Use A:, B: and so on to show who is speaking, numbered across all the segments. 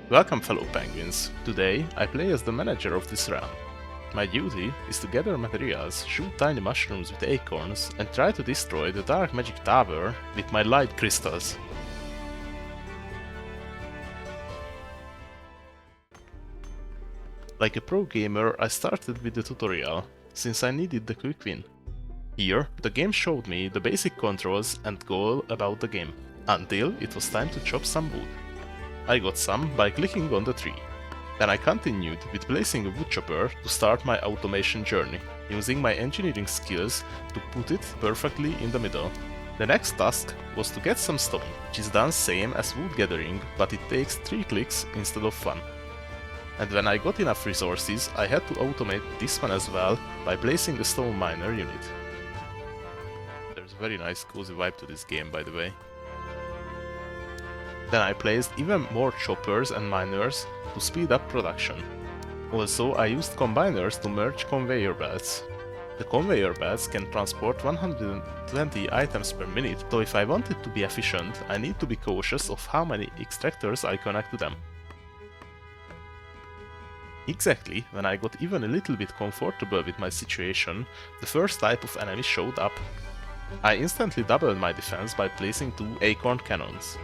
A: Welcome fellow penguins. Today I play as the manager of this realm. My duty is to gather materials, shoot tiny mushrooms with acorns, and try to destroy the dark magic tower with my light crystals. Like a pro gamer, I started with the tutorial, since I needed the quick win. Here, the game showed me the basic controls and goal about the game, until it was time to chop some wood. I got some by clicking on the tree. Then I continued with placing a wood chopper to start my automation journey, using my engineering skills to put it perfectly in the middle. The next task was to get some stone, which is done same as wood gathering, but it takes 3 clicks instead of 1. And when I got enough resources, I had to automate this one as well by placing a stone miner unit. There's a very nice cozy vibe to this game, by the way. Then I placed even more choppers and miners to speed up production. Also, I used combiners to merge conveyor belts. The conveyor belts can transport 120 items per minute, so if I want it to be efficient, I need to be cautious of how many extractors I connect to them. Exactly when I got even a little bit comfortable with my situation, the first type of enemy showed up. I instantly doubled my defense by placing 2 acorn cannons.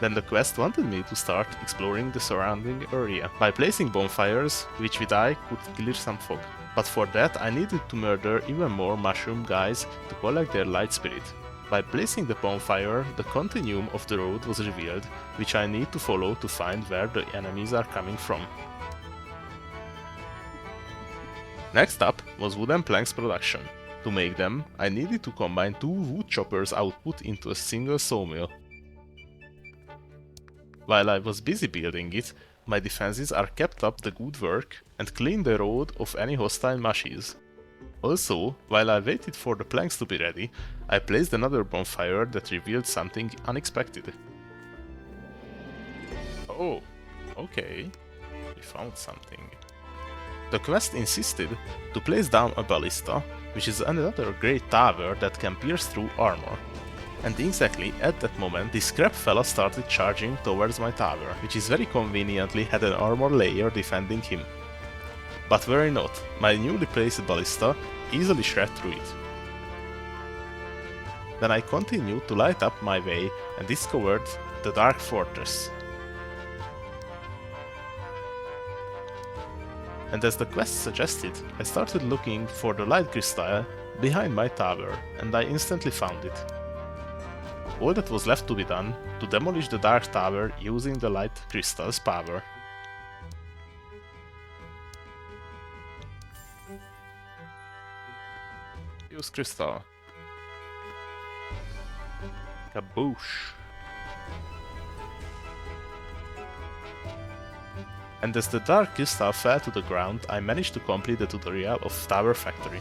A: Then the quest wanted me to start exploring the surrounding area by placing bonfires, which with I could clear some fog. But for that I needed to murder even more mushroom guys to collect their light spirit. By placing the bonfire, the continuum of the road was revealed, which I need to follow to find where the enemies are coming from. Next up was wooden planks production. To make them, I needed to combine 2 wood choppers' output into a single sawmill. While I was busy building it, my defenses are kept up the good work and clean the road of any hostile mushies. Also, while I waited for the planks to be ready, I placed another bonfire that revealed something unexpected. Oh, okay, we found something. The quest insisted to place down a ballista, which is another great tower that can pierce through armor. And exactly at that moment, this crab fella started charging towards my tower, which is very conveniently had an armor layer defending him. But worry not, my newly placed ballista easily shred through it. Then I continued to light up my way and discovered the Dark Fortress. And as the quest suggested, I started looking for the light crystal behind my tower, and I instantly found it. All that was left to be done to demolish the Dark Tower using the light crystal's power. Use crystal. Kaboosh. And as the dark crystal fell to the ground, I managed to complete the tutorial of Tower Factory.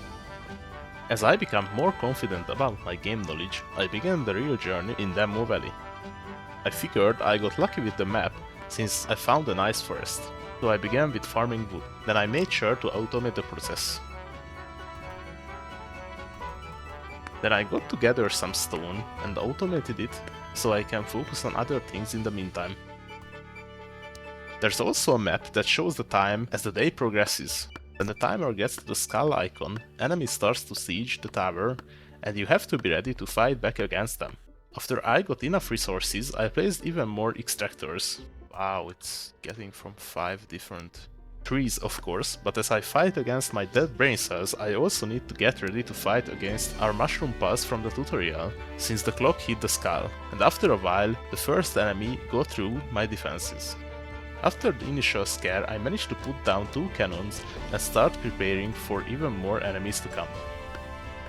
A: As I became more confident about my game knowledge, I began the real journey in Demo Valley. I figured I got lucky with the map, since I found a nice forest, so I began with farming wood. Then I made sure to automate the process. Then I got to gather some stone and automated it, so I can focus on other things in the meantime. There's also a map that shows the time as the day progresses. When the timer gets to the skull icon, enemy starts to siege the tower, and you have to be ready to fight back against them. After I got enough resources, I placed even more extractors. Wow, it's getting from 5 different trees, of course, but as I fight against my dead brain cells, I also need to get ready to fight against our mushroom pulse from the tutorial, since the clock hit the skull, and after a while, the first enemy got through my defenses. After the initial scare, I managed to put down 2 cannons and start preparing for even more enemies to come.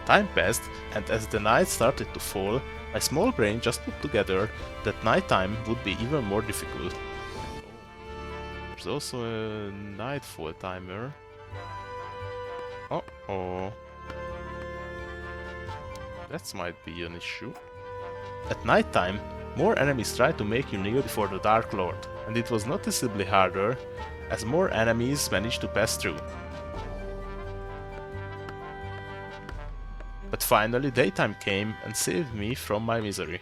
A: Time passed, and as the night started to fall, my small brain just put together that nighttime would be even more difficult. There's also a nightfall timer. Uh-oh. That might be an issue. At nighttime, more enemies try to make you kneel before the Dark Lord, and it was noticeably harder as more enemies managed to pass through. But finally daytime came and saved me from my misery.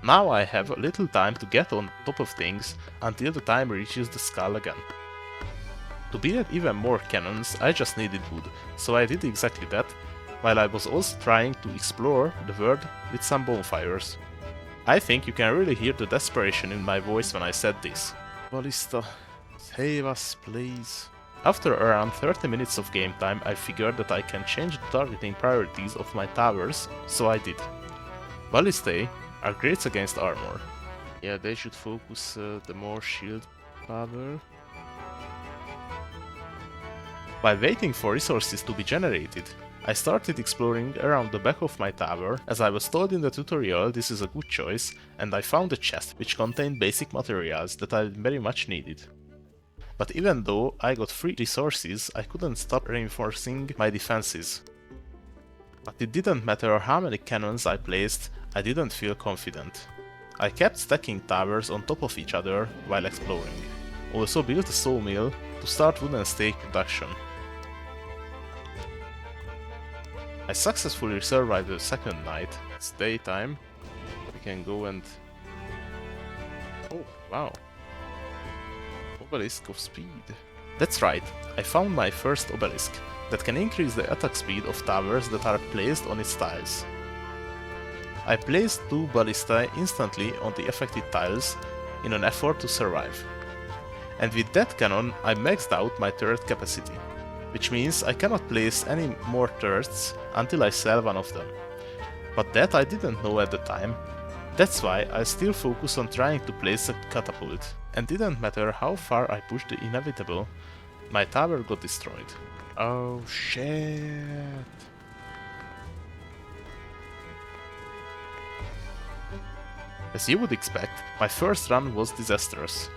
A: Now I have a little time to get on top of things until the time reaches the skull again. To build even more cannons, I just needed wood, so I did exactly that, while I was also trying to explore the world with some bonfires. I think you can really hear the desperation in my voice when I said this. Ballista, save us, please. After around 30 minutes of game time, I figured that I can change the targeting priorities of my towers, so I did. Ballistae are great against armor. Yeah, they should focus the more shield power. While waiting for resources to be generated, I started exploring around the back of my tower. As I was told in the tutorial, this is a good choice, and I found a chest which contained basic materials that I very much needed. But even though I got free resources, I couldn't stop reinforcing my defenses. But it didn't matter how many cannons I placed, I didn't feel confident. I kept stacking towers on top of each other while exploring. Also built a sawmill to start wooden stake production. I successfully survived the second night. It's daytime. We can go and... Oh, wow. Obelisk of speed. That's right, I found my first obelisk that can increase the attack speed of towers that are placed on its tiles. I placed 2 ballistae instantly on the affected tiles in an effort to survive. And with that cannon I maxed out my turret capacity, which means I cannot place any more turrets until I sell one of them. But that I didn't know at the time. That's why I still focus on trying to place a catapult, and didn't matter how far I pushed the inevitable, my tower got destroyed. Oh shit. As you would expect, my first run was disastrous,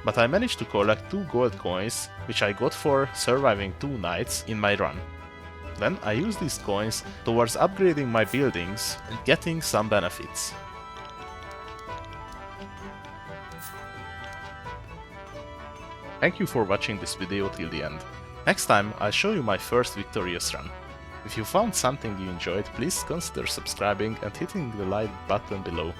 A: but I managed to collect 2 gold coins, which I got for surviving 2 nights in my run. Then I used these coins towards upgrading my buildings and getting some benefits. Thank you for watching this video till the end. Next time I'll show you my first victorious run. If you found something you enjoyed, please consider subscribing and hitting the like button below.